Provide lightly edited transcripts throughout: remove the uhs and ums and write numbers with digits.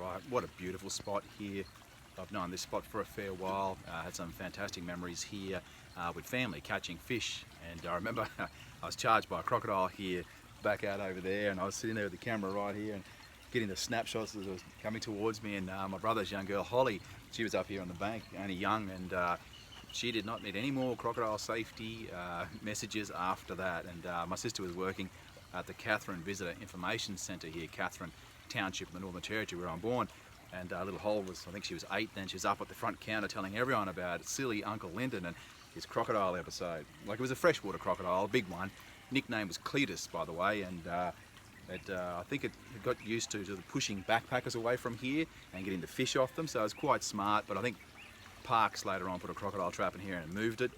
Alright, what a beautiful spot here. I've known this spot for a fair while. Had some fantastic memories here with family catching fish, and I remember I was charged by a crocodile here back out over there, and I was sitting there with the camera right here and getting the snapshots as it was coming towards me, and my brother's young girl Holly, she was up here on the bank, only young, and she did not need any more crocodile safety messages after that. And my sister was working at the Catherine Visitor Information Centre here, Catherine Township in the Northern Territory where I'm born, and little Hol was, I think she was 8 then, she was up at the front counter telling everyone about silly Uncle Lyndon and his crocodile episode. Like, it was a freshwater crocodile, a big one. Nickname was Cletus, by the way, and I think it got used to sort of pushing backpackers away from here and getting the fish off them, so it was quite smart. But I think Parks later on put a crocodile trap in here and moved it.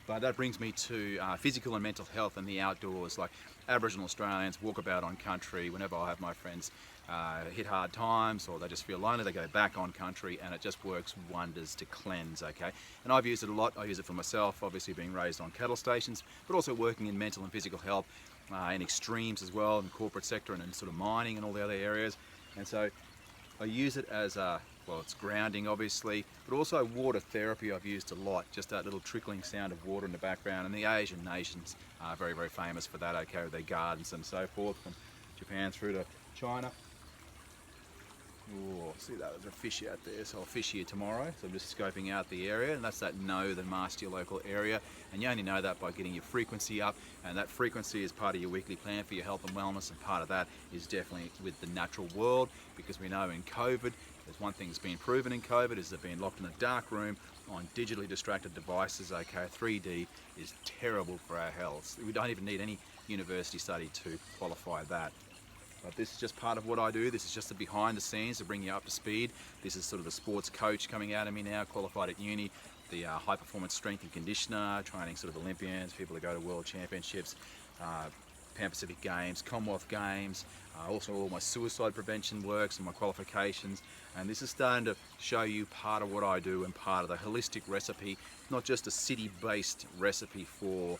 But that brings me to physical and mental health and the outdoors. Like, Aboriginal Australians walk about on country. Whenever I have my friends hit hard times or they just feel lonely, they go back on country, and it just works wonders to cleanse, okay? And I've used it a lot. I use it for myself, obviously being raised on cattle stations, but also working in mental and physical health in extremes as well, in the corporate sector and in sort of mining and all the other areas. And so I use it as well, it's grounding obviously, but also water therapy I've used a lot, just that little trickling sound of water in the background. And the Asian nations are very, very famous for that, okay, with their gardens and so forth, from Japan through to China. Oh, see that, there's a fish out there, so I'll fish here tomorrow. So I'm just scoping out the area, and that's that know then master your local area. And you only know that by getting your frequency up, and that frequency is part of your weekly plan for your health and wellness, and part of that is definitely with the natural world, because we know in COVID, there's one thing that's been proven in COVID, is that being locked in a dark room on digitally distracted devices, okay, 3D is terrible for our health. We don't even need any university study to qualify that. But this is just part of what I do. This is just the behind the scenes to bring you up to speed. This is sort of the sports coach coming out of me now, qualified at uni, the high performance strength and conditioner, training sort of Olympians, people who go to world championships, Pan Pacific Games, Commonwealth Games, also all my suicide prevention works and my qualifications. And this is starting to show you part of what I do and part of the holistic recipe, not just a city-based recipe for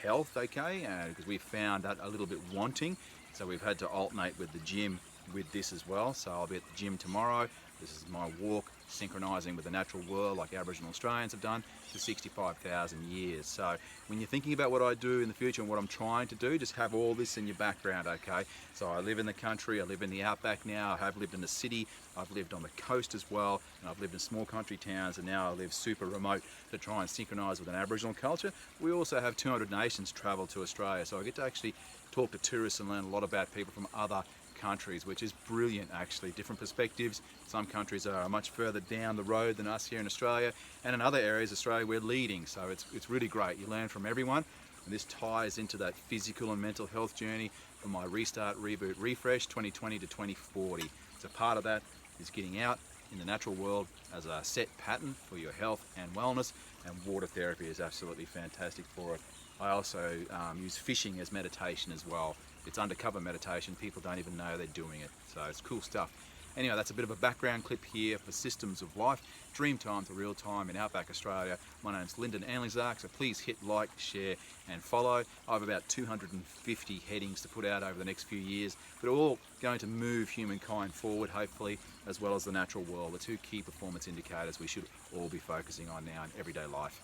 health, okay, because we found that a little bit wanting. So we've had to alternate with the gym with this as well. So I'll be at the gym tomorrow. This is my walk, synchronising with the natural world like Aboriginal Australians have done for 65,000 years. So when you're thinking about what I do in the future and what I'm trying to do, just have all this in your background, okay? So I live in the country, I live in the outback now, I have lived in the city, I've lived on the coast as well, and I've lived in small country towns, and now I live super remote to try and synchronise with an Aboriginal culture. We also have 200 nations travel to Australia, so I get to actually talk to tourists and learn a lot about people from other countries, which is brilliant actually. Different perspectives. Some countries are much further down the road than us here in Australia, and in other areas Australia we're leading, so it's really great. You learn from everyone, and this ties into that physical and mental health journey for my Restart, Reboot, Refresh 2020 to 2040. So part of that is getting out in the natural world as a set pattern for your health and wellness, and water therapy is absolutely fantastic for it. I also use fishing as meditation as well. It's undercover meditation, people don't even know they're doing it, so it's cool stuff. Anyway, that's a bit of a background clip here for Systems of Life, dream time to real time in Outback Australia. My name's Lyndon, so please hit like, share and follow. I have about 250 headings to put out over the next few years, but all going to move humankind forward, hopefully, as well as the natural world, the two key performance indicators we should all be focusing on now in everyday life.